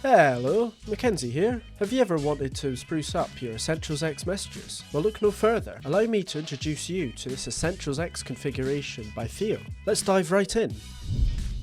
Hello, Mackenzie here. Have you ever wanted to spruce up your EssentialsX messages? Well, look no further. Allow me to introduce you to this EssentialsX configuration by Theo. Let's dive right in.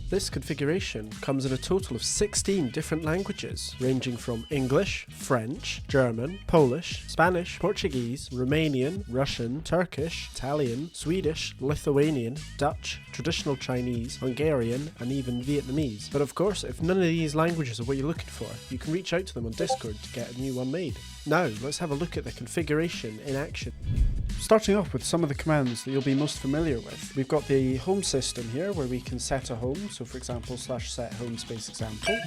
This configuration comes in a total of 16 different languages, ranging from English, French, German, Polish, Spanish, Portuguese, Romanian, Russian, Turkish, Italian, Swedish, Lithuanian, Dutch, traditional Chinese, Hungarian, and even Vietnamese. But of course, if none of these languages are what you're looking for, you can reach out to them on Discord to get a new one made. Now, let's have a look at the configuration in action. Starting off with some of the commands that you'll be most familiar with. We've got the home system here where we can set a home, so for example /set home space example.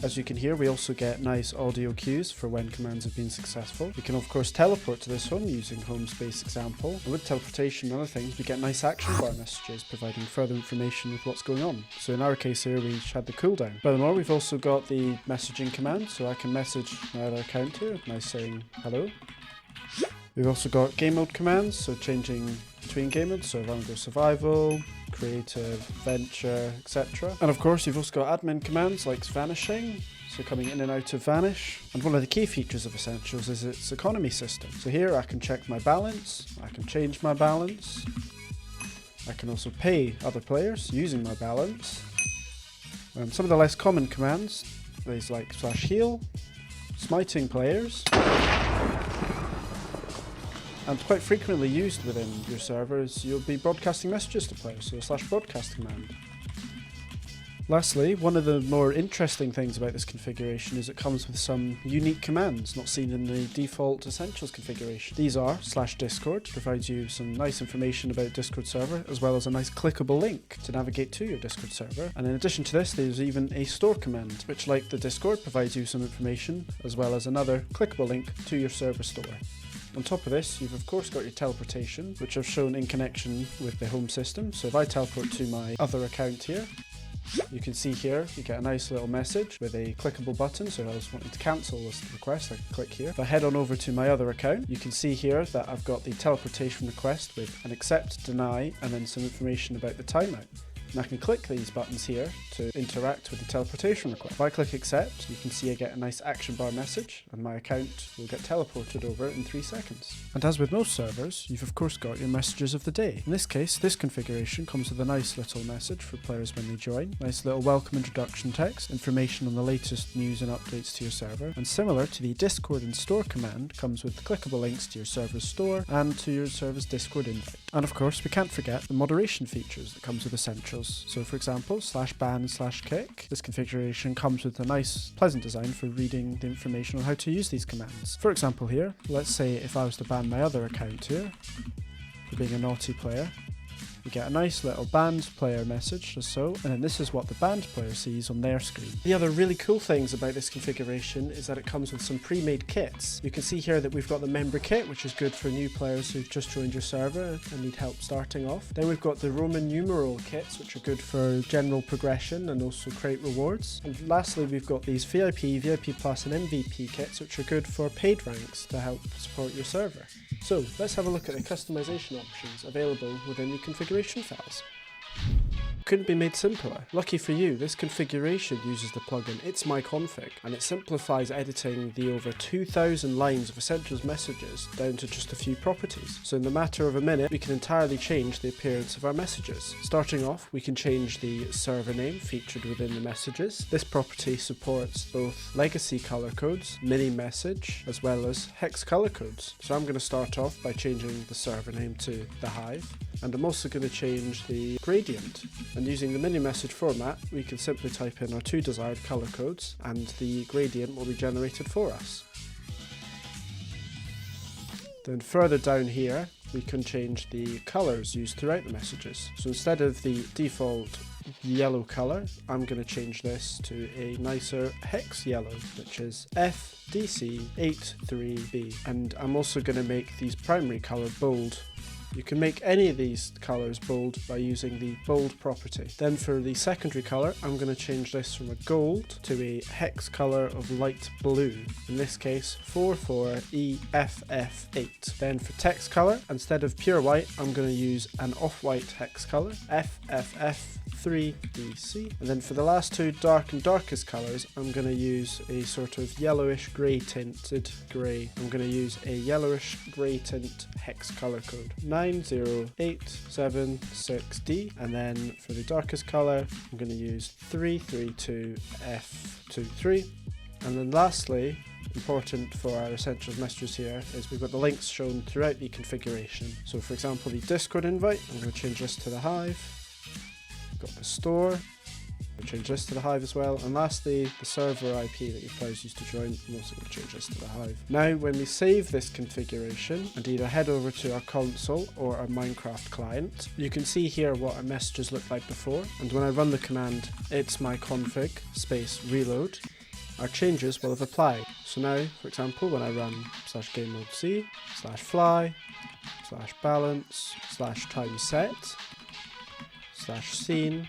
As you can hear, we also get nice audio cues for when commands have been successful. We can of course teleport to this home using home space example. And with teleportation and other things, we get nice action bar messages providing further information with what's going on. So in our case here, we had the cooldown. Furthermore, we've also got the messaging command, so I can message my other account here, nice saying hello. We've also got game mode commands, so changing between game modes, so if I want to go survival, creative, venture, etc. And of course you've also got admin commands like vanishing, so coming in and out of vanish. And one of the key features of Essentials is its economy system. So here I can check my balance, I can change my balance, I can also pay other players using my balance. Some of the less common commands is like /heal, smiting players, and quite frequently used within your servers, you'll be broadcasting messages to players, so a /broadcast command. Lastly, one of the more interesting things about this configuration is it comes with some unique commands not seen in the default Essentials configuration. These are /discord, provides you some nice information about Discord server, as well as a nice clickable link to navigate to your Discord server. And in addition to this, there's even a store command, which like the Discord provides you some information, as well as another clickable link to your server store. On top of this, you've of course got your teleportation, which I've shown in connection with the home system. So if I teleport to my other account here, you can see here, you get a nice little message with a clickable button. So if I was wanting to cancel this request, I can click here. If I head on over to my other account, you can see here that I've got the teleportation request with an accept, deny, and then some information about the timeout. And I can click these buttons here to interact with the teleportation request. If I click accept, you can see I get a nice action bar message and my account will get teleported over in 3 seconds. And as with most servers, you've of course got your messages of the day. In this case, this configuration comes with a nice little message for players when they join, nice little welcome introduction text, information on the latest news and updates to your server, and similar to the Discord and store command, comes with clickable links to your server's store and to your server's Discord invite. And of course, we can't forget the moderation features that comes with Essentials. So for example, /ban/kick. This configuration comes with a nice, pleasant design for reading the information on how to use these commands. For example here, let's say if I was to ban my other account here for being a naughty player, you get a nice little banned player message, just so, and then this is what the banned player sees on their screen. The other really cool things about this configuration is that it comes with some pre-made kits. You can see here that we've got the member kit, which is good for new players who've just joined your server and need help starting off. Then we've got the Roman numeral kits, which are good for general progression and also create rewards. And lastly, we've got these VIP, VIP Plus, and MVP kits, which are good for paid ranks to help support your server. So let's have a look at the customization options available within the configuration files. Couldn't be made simpler. Lucky for you, this configuration uses the plugin ItsMyConfig, and it simplifies editing the over 2,000 lines of Essentials messages down to just a few properties. So in the matter of a minute, we can entirely change the appearance of our messages. Starting off, we can change the server name featured within the messages. This property supports both legacy color codes, mini message, as well as hex color codes. So I'm going to start off by changing the server name to the Hive, and I'm also going to change the gradient. And using the mini message format, we can simply type in our 2 desired color codes and the gradient will be generated for us. Then further down here, we can change the colors used throughout the messages. So instead of the default yellow color, I'm going to change this to a nicer hex yellow, which is FDC83B. And I'm also going to make these primary color bold You can make any of these colors bold by using the bold property. Then for the secondary color, I'm going to change this from a gold to a hex color of light blue. In this case, 44EFF8. Then for text color, instead of pure white, I'm going to use an off-white hex color, FFF3DC. And then for the last two dark and darkest colors, I'm going to use a sort of yellowish grey tinted grey. I'm going to use a yellowish grey tint hex color code 90876D. And then for the darkest color, I'm going to use 332F23. And then lastly, important for our essentials messages here, is we've got the links shown throughout the configuration. So for example, the Discord invite, I'm going to change this to the Hive. We've got the store, I'll change this to the Hive as well. And lastly, the server IP that your players used to join, I'm also going to change this to the Hive. Now, when we save this configuration and either head over to our console or our Minecraft client, you can see here what our messages looked like before. And when I run the command ItsMyConfig space reload, our changes will have applied. So now, for example, when I run /game mode C, /fly, /balance, /time set, /scene,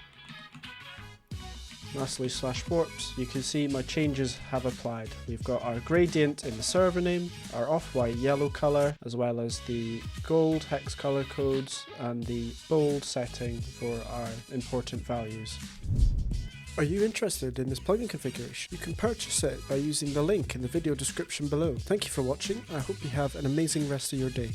lastly /warps, you can see my changes have applied. We've got our gradient in the server name, our off-white yellow color, as well as the gold hex color codes and the bold setting for our important values. Are you interested in this plugin configuration? You can purchase it by using the link in the video description below. Thank you for watching. I hope you have an amazing rest of your day.